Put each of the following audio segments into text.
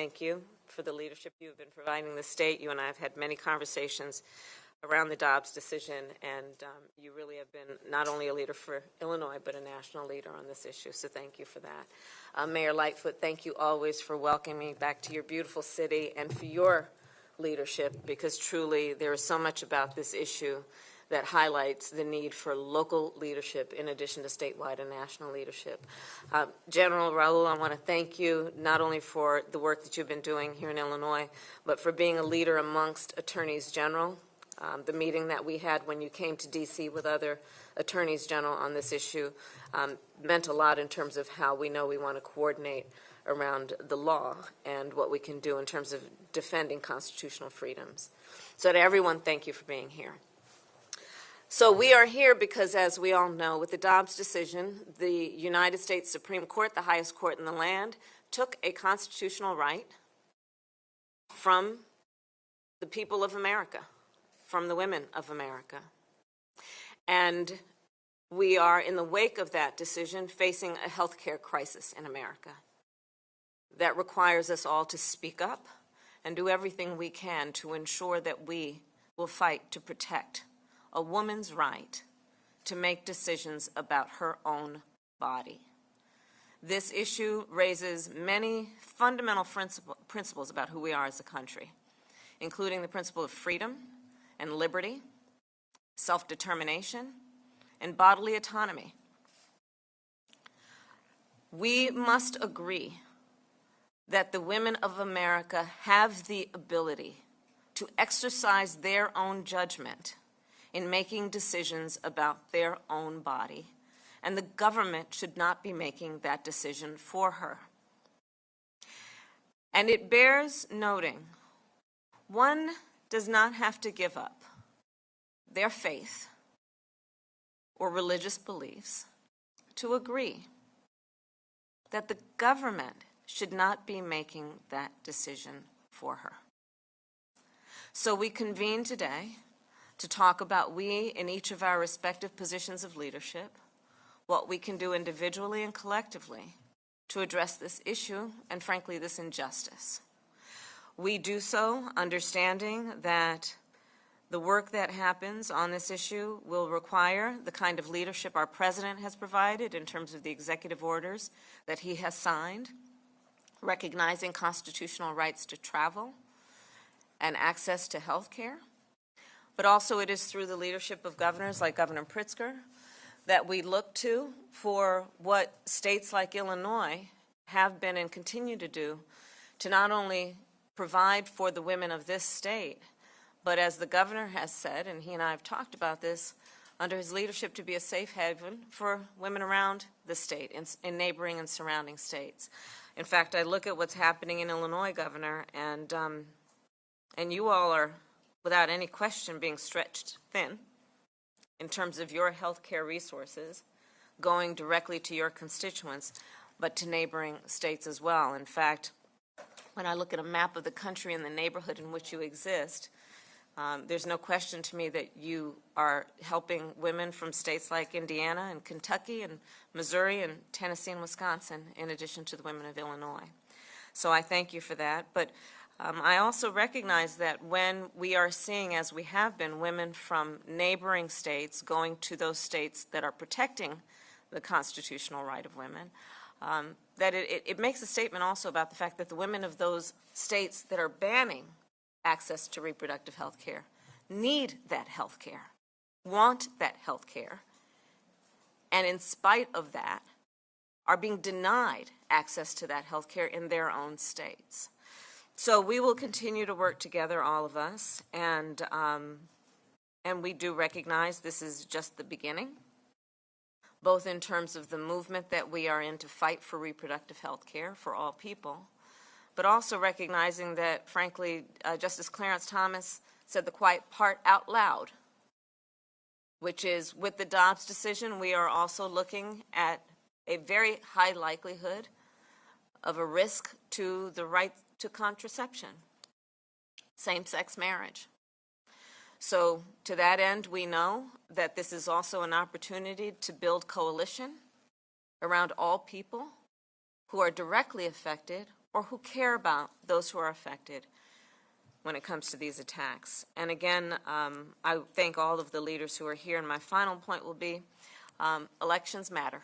thank you for the leadership you have been providing the state. You and I have had many conversations around the Dobbs decision, and you really have been not only a leader for Illinois, but a national leader on this issue, so thank you for that. Mayor Lightfoot, thank you always for welcoming me back to your beautiful city and for your leadership, because truly there is so much about this issue that highlights the need for local leadership in addition to statewide and national leadership. General Raul, I want to thank you not only for the work that you've been doing here in Illinois, but for being a leader amongst attorneys general. The meeting that we had when you came to D.C. with other attorneys general on this issue meant a lot in terms of how we know we want to coordinate around the law and what we can do in terms of defending constitutional freedoms. So to everyone, thank you for being here. So we are here because, as we all know, with the Dobbs decision, the United States Supreme Court, the highest court in the land, took a constitutional right from the people of America, from the women of America. And we are, in the wake of that decision, facing a healthcare crisis in America that requires us all to speak up and do everything we can to ensure that we will fight to protect a woman's right to make decisions about her own body. This issue raises many fundamental principles about who we are as a country, including the principle of freedom and liberty, self-determination, and bodily autonomy. We must agree that the women of America have the ability to exercise their own judgment in making decisions about their own body, and the government should not be making that decision for her. And it bears noting, one does not have to give up their faith or religious beliefs to agree that the government should not be making that decision for her. So we convene today to talk about we in each of our respective positions of leadership, what we can do individually and collectively to address this issue and, frankly, this injustice. We do so understanding that the work that happens on this issue will require the kind of leadership our president has provided in terms of the executive orders that he has signed, recognizing constitutional rights to travel and access to health care. But also it is through the leadership of governors like Governor Pritzker that we look to for what states like Illinois have been and continue to do to not only provide for the women of this state, but as the governor has said, and he and I have talked about this, under his leadership to be a safe haven for women around the state, in neighboring and surrounding states. In fact, I look at what's happening in Illinois, Governor, and you all are, without any question, being stretched thin in terms of your health care resources going directly to your constituents, but to neighboring states as well. In fact, when I look at a map of the country and the neighborhood in which you exist, there's no question to me that you are helping women from states like Indiana and Kentucky and Missouri and Tennessee and Wisconsin, in addition to the women of Illinois. So I thank you for that. But I also recognize that when we are seeing, as we have been, women from neighboring states going to those states that are protecting the constitutional right of women, that it makes a statement also about the fact that the women of those states that are banning access to reproductive health care need that health care, want that health care, and in spite of that are being denied access to that health care in their own states. So we will continue to work together, all of us, and we do recognize this is just the beginning, both in terms of the movement that we are in to fight for reproductive health care for all people, but also recognizing that, frankly, Justice Clarence Thomas said the quiet part out loud, which is with the Dobbs decision, we are also looking at a very high likelihood of a risk to the right to contraception, same-sex marriage. So to that end, we know that this is also an opportunity to build coalition around all people who are directly affected or who care about those who are affected when it comes to these attacks. And again, I thank all of the leaders who are here, and my final point will be elections matter.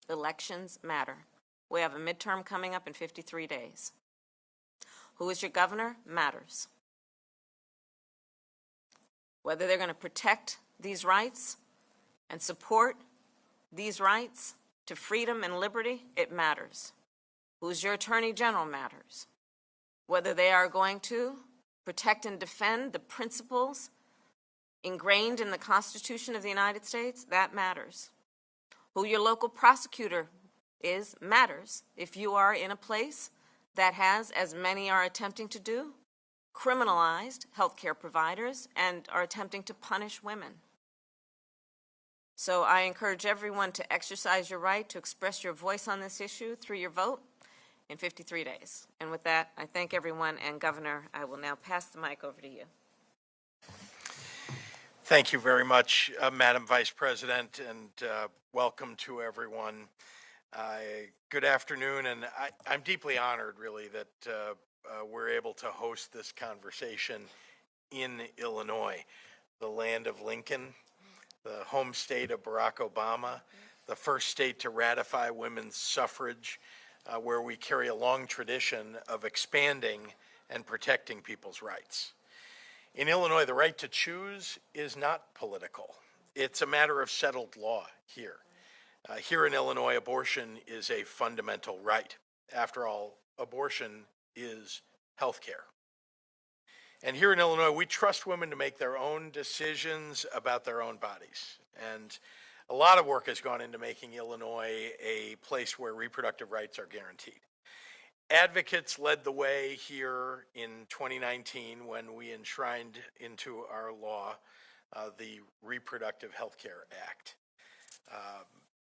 Elections matter. We have a midterm coming up in 53 days. Who is your governor matters. Whether they're going to protect these rights and support these rights to freedom and liberty, it matters. Who's your attorney general matters. Whether they are going to protect and defend the principles ingrained in the Constitution of the United States, that matters. Who your local prosecutor is matters. If you are in a place that has, as many are attempting to do, criminalized healthcare providers and are attempting to punish women. So I encourage everyone to exercise your right to express your voice on this issue through your vote in 53 days. And with that, I thank everyone, and Governor, I will now pass the mic over to you. Thank you very much, Madam Vice President, and welcome to everyone. Good afternoon, and I'm deeply honored, really, that we're able to host this conversation in Illinois, the land of Lincoln, the home state of Barack Obama, the first state to ratify women's suffrage, where we carry a long tradition of expanding and protecting people's rights. In Illinois, the right to choose is not political. It's a matter of settled law here. Here in Illinois, abortion is a fundamental right. After all, abortion is health care. And here in Illinois, we trust women to make their own decisions about their own bodies. And a lot of work has gone into making Illinois a place where reproductive rights are guaranteed. Advocates led the way here in 2019 when we enshrined into our law the Reproductive Health Care Act.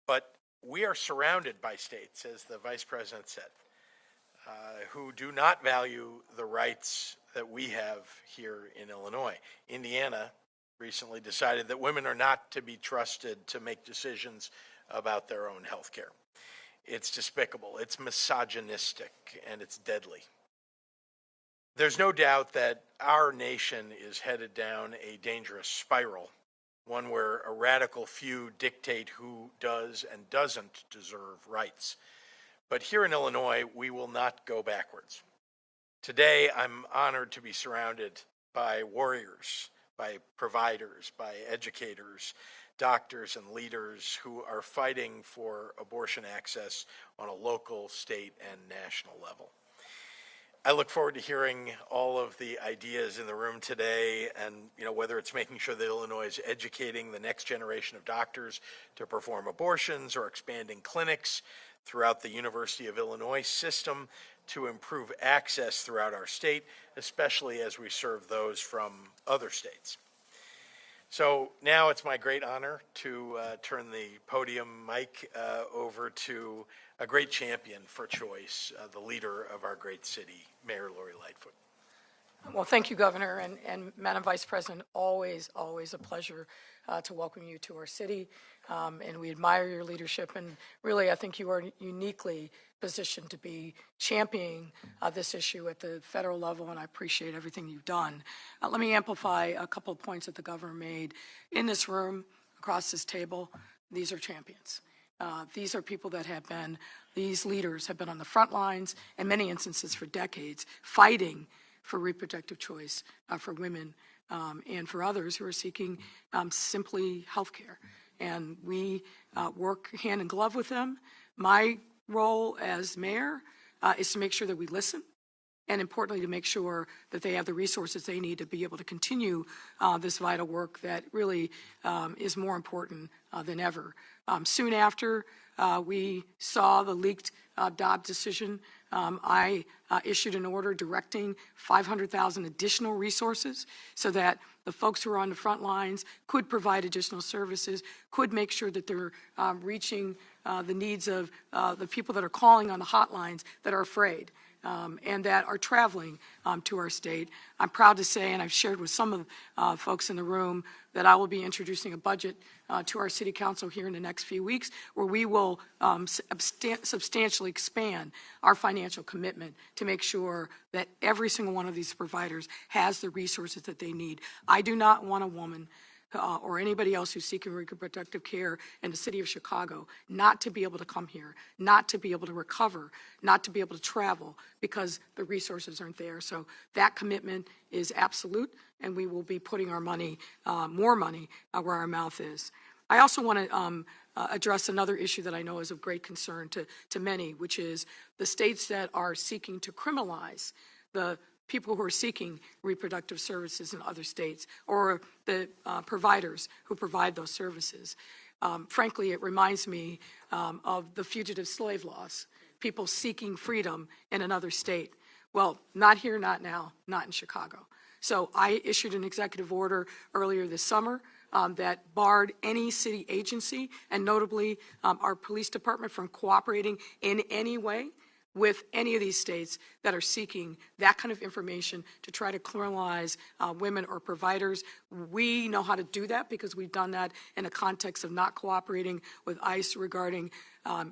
But we are surrounded by states, as the Vice President said, who do not value the rights that we have here in Illinois. Indiana recently decided that women are not to be trusted to make decisions about their own health care. It's despicable, it's misogynistic, and it's deadly. There's no doubt that our nation is headed down a dangerous spiral, one where a radical few dictate who does and doesn't deserve rights. But here in Illinois, we will not go backwards. Today, I'm honored to be surrounded by warriors, by providers, by educators, doctors, and leaders who are fighting for abortion access on a local, state, and national level. I look forward to hearing all of the ideas in the room today, and whether it's making sure that Illinois is educating the next generation of doctors to perform abortions or expanding clinics throughout the University of Illinois system to improve access throughout our state, especially as we serve those from other states. So now it's my great honor to turn the podium mic over to a great champion for choice, the leader of our great city, Mayor Lori Lightfoot. Well, thank you, Governor, and Madam Vice President, always a pleasure to welcome you to our city, and we admire your leadership, and really I think you are uniquely positioned to be championing this issue at the federal level, and I appreciate everything you've done. Let me amplify a couple of points that the Governor made. In this room, across this table, these are champions. These are people that these leaders have been on the front lines, in many instances for decades, fighting for reproductive choice for women and for others who are seeking simply health care. And we work hand in glove with them. My role as mayor is to make sure that we listen, and importantly, to make sure that they have the resources they need to be able to continue this vital work that really is more important than ever. Soon after we saw the leaked Dobbs decision, I issued an order directing 500,000 additional resources so that the folks who are on the front lines could provide additional services, could make sure that they're reaching the needs of the people that are calling on the hotlines that are afraid. And that are traveling to our state. I'm proud to say, and I've shared with some of folks in the room, that I will be introducing a budget to our city council here in the next few weeks, where we will substantially expand our financial commitment to make sure that every single one of these providers has the resources that they need. I do not want a woman or anybody else who's seeking reproductive care in the city of Chicago not to be able to come here, not to be able to recover, not to be able to travel because the resources aren't there. So that commitment is absolute, and we will be putting our money, more money, where our mouth is. I also want to address another issue that I know is of great concern to many, which is the states that are seeking to criminalize the people who are seeking reproductive services in other states, or the providers who provide those services. Frankly, it reminds me of the fugitive slave laws, people seeking freedom in another state. Well, not here, not now, not in Chicago. So I issued an executive order earlier this summer that barred any city agency, and notably our police department, from cooperating in any way with any of these states that are seeking that kind of information to try to criminalize women or providers. We know how to do that because we've done that in a context of not cooperating with ICE regarding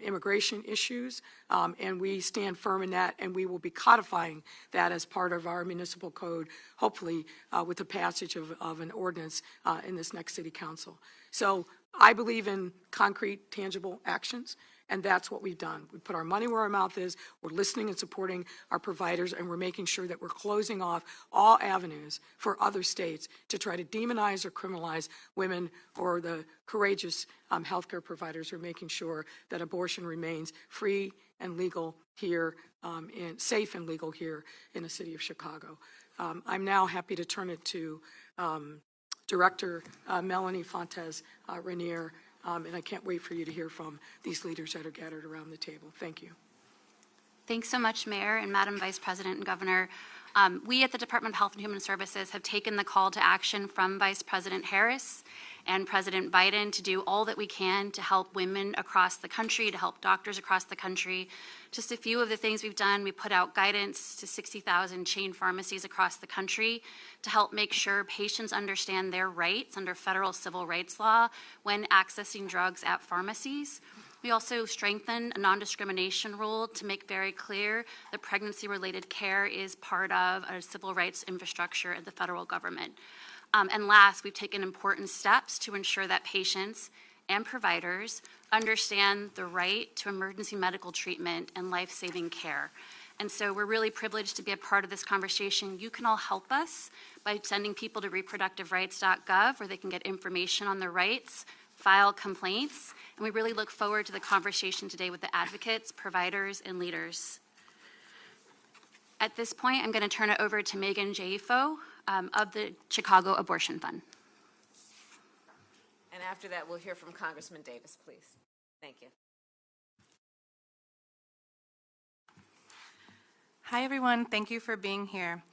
immigration issues, and we stand firm in that, and we will be codifying that as part of our municipal code, hopefully with the passage of an ordinance in this next city council. So I believe in concrete, tangible actions. And that's what we've done. We put our money where our mouth is. We're listening and supporting our providers, and we're making sure that we're closing off all avenues for other states to try to demonize or criminalize women or the courageous healthcare providers who are making sure that abortion remains free and legal here, and safe and legal here in the city of Chicago. I'm now happy to turn it to Director Melanie Fontes Rainier. And I can't wait for you to hear from these leaders that are gathered around the table. Thank you. Thanks so much, Mayor and Madam Vice President and Governor. We at the Department of Health and Human Services have taken the call to action from Vice President Harris and President Biden to do all that we can to help women across the country, to help doctors across the country. Just a few of the things we've done: we put out guidance to 60,000 chain pharmacies across the country to help make sure patients understand their rights under federal civil rights law when accessing drugs at pharmacies. We also strengthened a non-discrimination rule to make very clear that pregnancy-related care is part of a civil rights infrastructure at the federal government. And last, we've taken important steps to ensure that patients and providers understand the right to emergency medical treatment and life-saving care. And so we're really privileged to be a part of this conversation. You can all help us by sending people to reproductiverights.gov, where they can get information on their rights, file complaints, and we really look forward to the conversation today with the advocates, providers, and leaders. At this point, I'm going to turn it over to Megan Jaifo of the Chicago Abortion Fund. And after that, we'll hear from Congressman Davis, please. Thank you. Hi, everyone. Thank you for being here.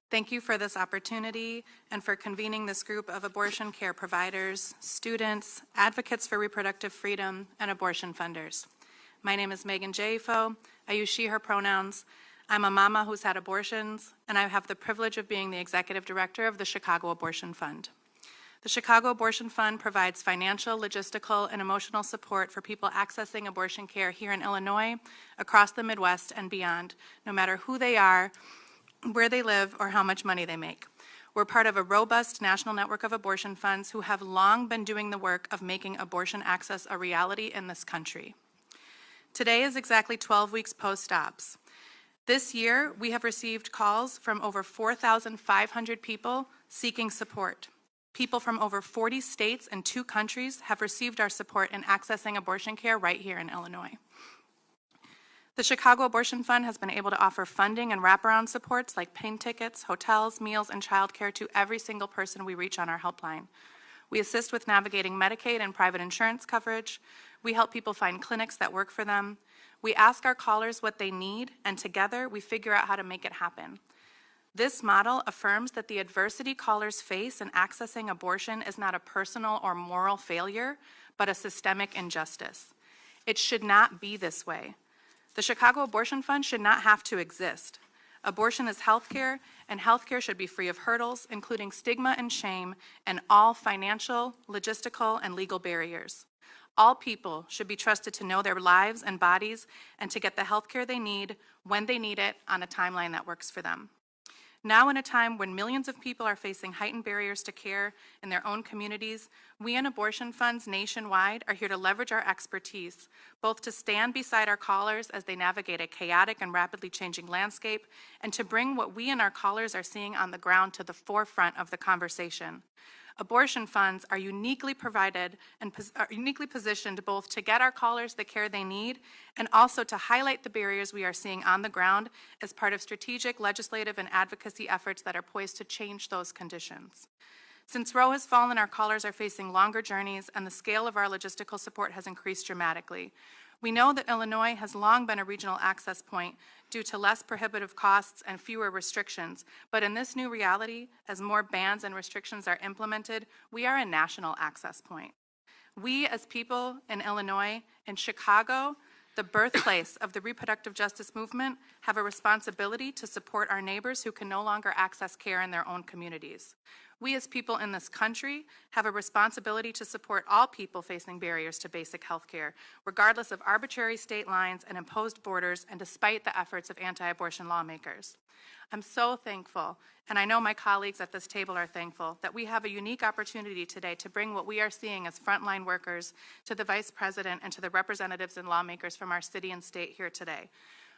Thank you for this opportunity and for convening this group of abortion care providers, students, advocates for reproductive freedom, and abortion funders. My name is Megan Jaifo. I use she, her pronouns. I'm a mama who's had abortions, and I have the privilege of being the executive director of the Chicago Abortion Fund. The Chicago Abortion Fund provides financial, logistical, and emotional support for people accessing abortion care here in Illinois, across the Midwest, and beyond, no matter who they are, where they live, or how much money they make. We're part of a robust national network of abortion funds who have long been doing the work of making abortion access a reality in this country. Today is exactly 12 weeks post-ops. This year, we have received calls from over 4,500 people seeking support. People from over 40 states and 2 countries have received our support in accessing abortion care right here in Illinois. The Chicago Abortion Fund has been able to offer funding and wraparound supports like plane tickets, hotels, meals, and childcare to every single person we reach on our helpline. We assist with navigating Medicaid and private insurance coverage. We help people find clinics that work for them. We ask our callers what they need, and together we figure out how to make it happen. This model affirms that the adversity callers face in accessing abortion is not a personal or moral failure, but a systemic injustice. It should not be this way. The Chicago Abortion Fund should not have to exist. Abortion is healthcare, and healthcare should be free of hurdles, including stigma and shame, and all financial, logistical, and legal barriers. All people should be trusted to know their lives and bodies and to get the healthcare they need when they need it on a timeline that works for them. Now, in a time when millions of people are facing heightened barriers to care in their own communities, we in abortion funds nationwide are here to leverage our expertise, both to stand beside our callers as they navigate a chaotic and rapidly changing landscape, and to bring what we and our callers are seeing on the ground to the forefront of the conversation. Abortion funds are uniquely provided and are uniquely positioned both to get our callers the care they need and also to highlight the barriers we are seeing on the ground as part of strategic legislative and advocacy efforts that are poised to change those conditions. Since Roe has fallen, our callers are facing longer journeys and the scale of our logistical support has increased dramatically. We know that Illinois has long been a regional access point due to less prohibitive costs and fewer restrictions, but in this new reality, as more bans and restrictions are implemented, we are a national access point. We as people in Illinois, in Chicago, the birthplace of the reproductive justice movement, have a responsibility to support our neighbors who can no longer access care in their own communities. We as people in this country have a responsibility to support all people facing barriers to basic health care, regardless of arbitrary state lines and imposed borders and despite the efforts of anti-abortion lawmakers. I'm so thankful, and I know my colleagues at this table are thankful, that we have a unique opportunity today to bring what we are seeing as frontline workers to the Vice President and to the representatives and lawmakers from our city and state here today.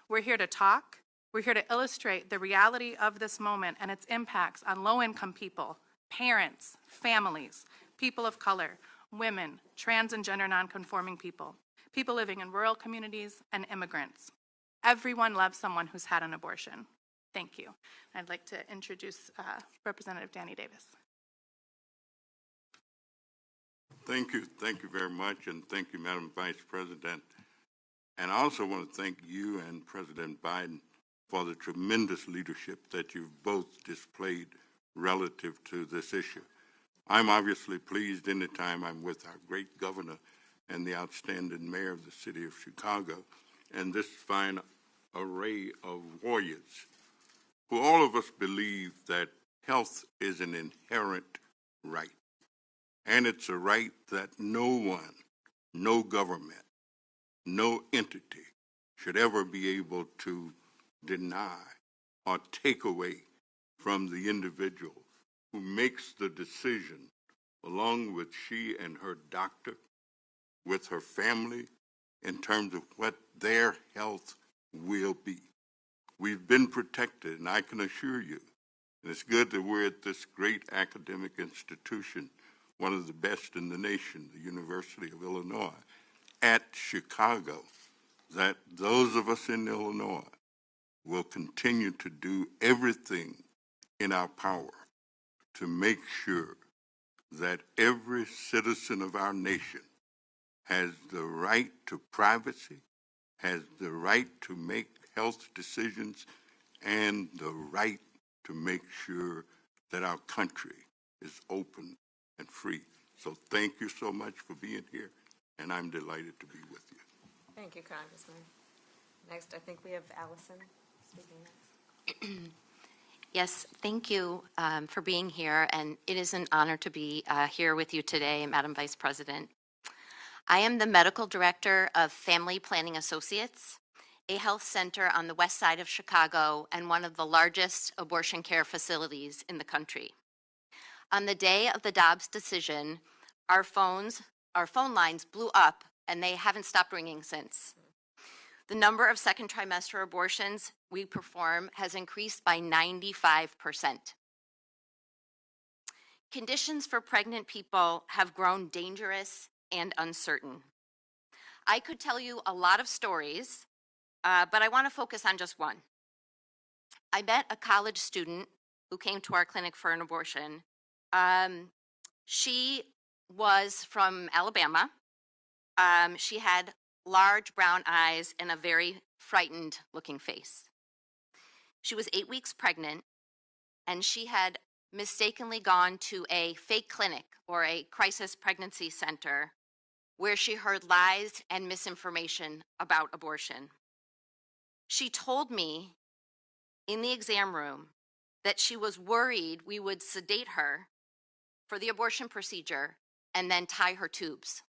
We're here to talk. We're here to illustrate the reality of this moment and its impacts on low-income people, parents, families, people of color, women, trans and gender nonconforming people, people living in rural communities, and immigrants. Everyone loves someone who's had an abortion. Thank you. I'd like to introduce Representative Danny Davis. Thank you very much, and thank you, Madam Vice President. And I also want to thank you and President Biden for the tremendous leadership that you've both displayed relative to this issue. I'm obviously pleased anytime I'm with our great governor and the outstanding mayor of the city of Chicago and this fine array of warriors who all of us believe that health is an inherent right. And it's a right that no one, no government, no entity should ever be able to deny or take away from the individual who makes the decision along with she and her doctor, with her family, in terms of what their health will be. We've been protected, and I can assure you, and it's good that we're at this great academic institution, one of the best in the nation, the University of Illinois, at Chicago, that those of us in Illinois will continue to do everything in our power to make sure that every citizen of our nation has the right to privacy, has the right to make health decisions, and the right to make sure that our country is open and free. So thank you so much for being here, and I'm delighted to be with you. Thank you, Congressman. Next, I think we have Allison speaking next. Yes, thank you for being here, and it is an honor to be here with you today, Madam Vice President. I am the Medical Director of Family Planning Associates, a health center on the west side of Chicago and one of the largest abortion care facilities in the country. On the day of the Dobbs decision, our phone lines blew up, and they haven't stopped ringing since. The number of second trimester abortions we perform has increased by 95%. Conditions for pregnant people have grown dangerous and uncertain. I could tell you a lot of stories, but I want to focus on just one. I met a college student who came to our clinic for an abortion. She was from Alabama. She had large brown eyes, and a very frightened looking face. She was 8 weeks pregnant, and she had mistakenly gone to a fake clinic or a crisis pregnancy center where she heard lies and misinformation about abortion. She told me in the exam room that she was worried we would sedate her for the abortion procedure and then tie her tubes.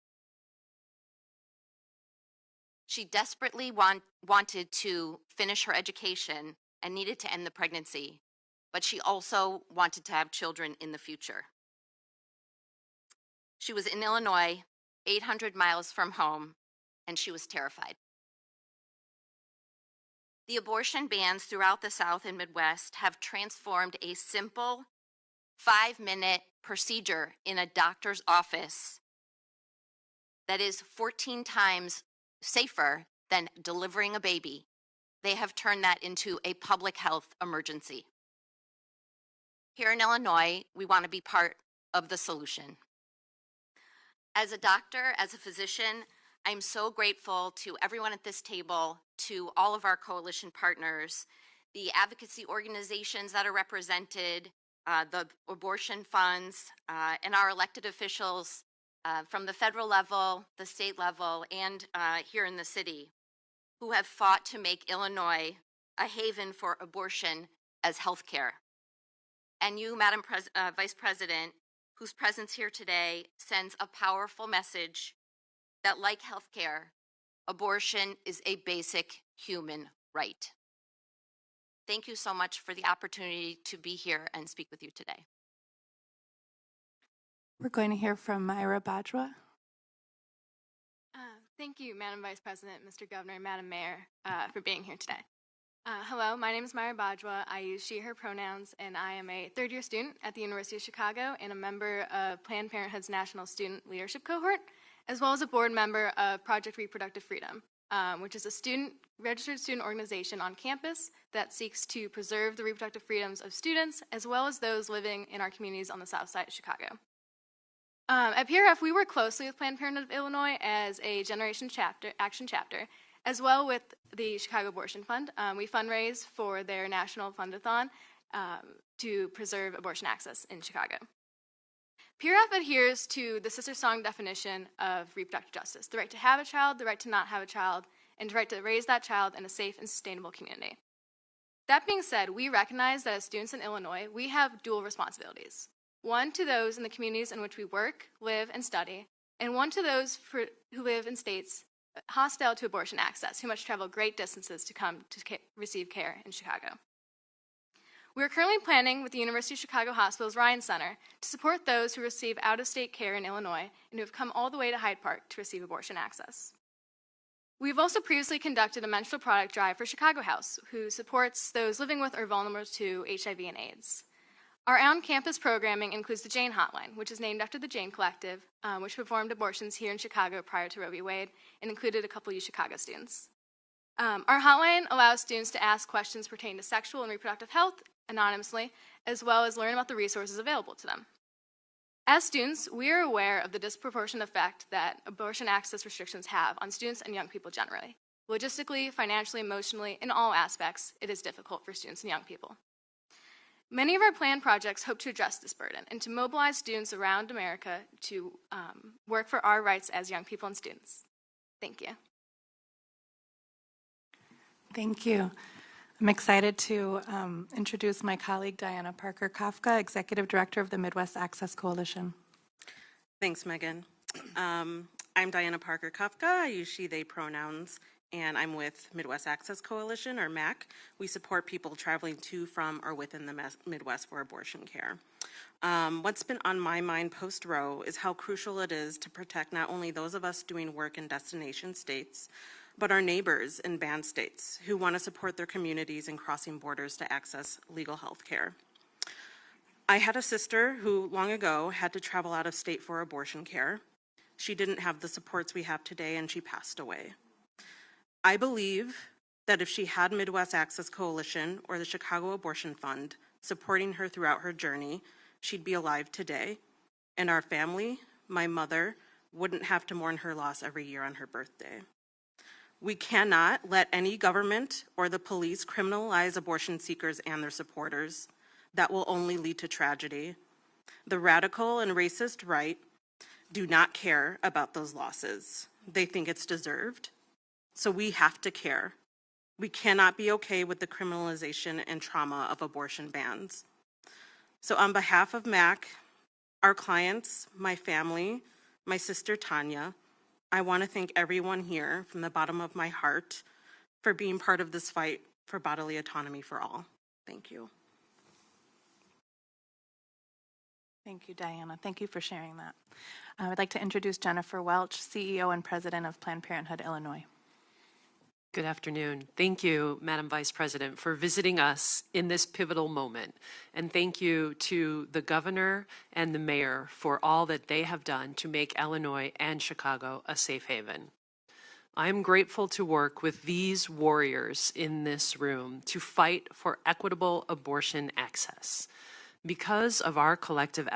She desperately wanted to finish her education and needed to end the pregnancy, but she also wanted to have children in the future. She was in Illinois, 800 miles from home, and she was terrified. The abortion bans throughout the South and Midwest have transformed a simple 5-minute procedure in a doctor's office that is 14 times safer than delivering a baby. They have turned that into a public health emergency. Here in Illinois, we want to be part of the solution. As a doctor, as a physician, I'm so grateful to everyone at this table, to all of our coalition partners, the advocacy organizations that are represented, the abortion funds, and our elected officials from the federal level, the state level, and here in the city, who have fought to make Illinois a haven for abortion as healthcare. And you, Madam Vice President, whose presence here today sends a powerful message that, like healthcare, abortion is a basic human right. Thank you so much for the opportunity to be here and speak with you today. We're going to hear from Myra Bajwa. Thank you, Madam Vice President, Mr. Governor, and Madam Mayor, for being here today. Hello, my name is Myra Bajwa. I use she, her pronouns, and I am a third-year student at the University of Chicago and a member of Planned Parenthood's National Student Leadership Cohort, as well as a board member of Project Reproductive Freedom, which is a registered student organization on campus that seeks to preserve the reproductive freedoms of students, as well as those living in our communities on the south side of Chicago. At PRF, we work closely with Planned Parenthood of Illinois as a Generation Action Chapter, as well with the Chicago Abortion Fund. We fundraise for their national fundathon to preserve abortion access in Chicago. PRF adheres to the Sister Song definition of reproductive justice: the right to have a child, the right to not have a child, and the right to raise that child in a safe and sustainable community. That being said, we recognize that as students in Illinois, we have dual responsibilities. One to those in the communities in which we work, live, and study, and one to those who live in states hostile to abortion access, who must travel great distances to come to receive care in Chicago. We are currently planning with the University of Chicago Hospital's Ryan Center to support those who receive out-of-state care in Illinois and who have come all the way to Hyde Park to receive abortion access. We've also previously conducted a menstrual product drive for Chicago House, who supports those living with or vulnerable to HIV and AIDS. Our on-campus programming includes the Jane Hotline, which is named after the Jane Collective, which performed abortions here in Chicago prior to Roe v. Wade and included a couple UChicago students. Our hotline allows students to ask questions pertaining to sexual and reproductive health anonymously, as well as learn about the resources available to them. As students, we are aware of the disproportionate effect that abortion access restrictions have on students and young people generally. Logistically, financially, emotionally, in all aspects, it is difficult for students and young people. Many of our planned projects hope to address this burden and to mobilize students around America to work for our rights as young people and students. Thank you. Thank you. I'm excited to introduce my colleague Diana Parker Kafka, Executive Director of the Midwest Access Coalition. Thanks, Megan. I'm Diana Parker Kafka. I use she, they pronouns, and I'm with Midwest Access Coalition, or MAC. We support people traveling to, from, or within the Midwest for abortion care. What's been on my mind post-Roe is how crucial it is to protect not only those of us doing work in destination states, but our neighbors in banned states who want to support their communities in crossing borders to access legal health care. I had a sister who long ago had to travel out of state for abortion care. She didn't have the supports we have today, and she passed away. I believe that if she had Midwest Access Coalition or the Chicago Abortion Fund supporting her throughout her journey, she'd be alive today, and our family, my mother, wouldn't have to mourn her loss every year on her birthday. We cannot let any government or the police criminalize abortion seekers and their supporters. That will only lead to tragedy. The radical and racist right do not care about those losses. They think it's deserved. So we have to care. We cannot be okay with the criminalization and trauma of abortion bans. So on behalf of MAC, our clients, my family, my sister Tanya, I want to thank everyone here from the bottom of my heart for being part of this fight for bodily autonomy for all. Thank you. Thank you, Diana. Thank you for sharing that. I'd like to introduce Jennifer Welch, CEO and President of Planned Parenthood, Illinois. Good afternoon. Thank you, Madam Vice President, for visiting us in this pivotal moment. And thank you to the governor and the mayor for all that they have done to make Illinois and Chicago a safe haven. I am grateful to work with these warriors in this room to fight for equitable abortion access. Because of our collective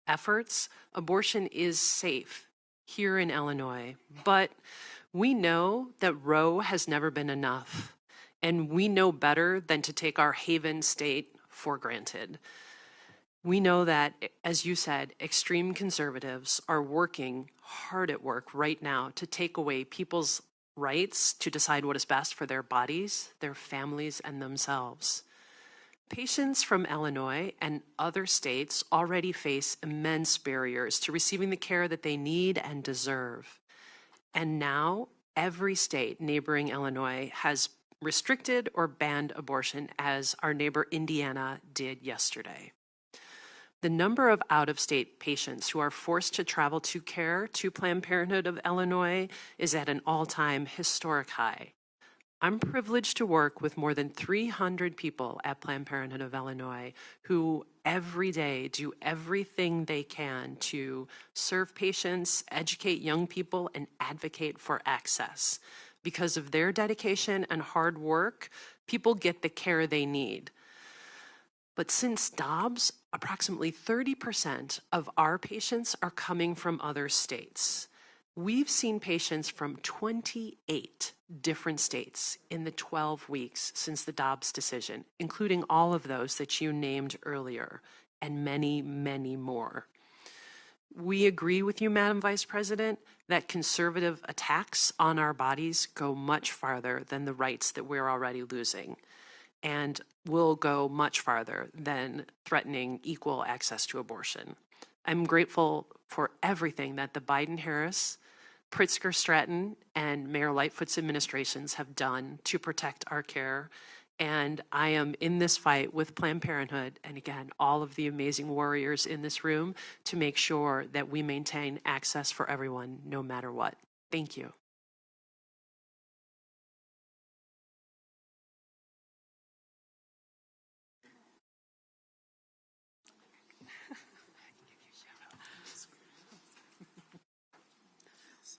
efforts, abortion is safe here in Illinois, but we know that Roe has never been enough, and we know better than to take our haven state for granted. We know that, as you said, extreme conservatives are working hard at work right now to take away people's rights to decide what is best for their bodies, their families, and themselves. Patients from Illinois and other states already face immense barriers to receiving the care that they need and deserve. And now, every state neighboring Illinois has restricted or banned abortion, as our neighbor Indiana did yesterday. The number of out-of-state patients who are forced to travel to care to Planned Parenthood of Illinois is at an all-time historic high. I'm privileged to work with more than 300 people at Planned Parenthood of Illinois who every day do everything they can to serve patients, educate young people, and advocate for access. Because of their dedication and hard work, people get the care they need. But since Dobbs, approximately 30% of our patients are coming from other states. We've seen patients from 28 different states in the 12 weeks since the Dobbs decision, including all of those that you named earlier, and many, many more. We agree with you, Madam Vice President, that conservative attacks on our bodies go much farther than the rights that we're already losing, and will go much farther than threatening equal access to abortion. I'm grateful for everything that the Biden-Harris, Pritzker-Stratton, and Mayor Lightfoot's administrations have done to protect our care. And I am in this fight with Planned Parenthood, and again, all of the amazing warriors in this room, to make sure that we maintain access for everyone, no matter what. Thank you.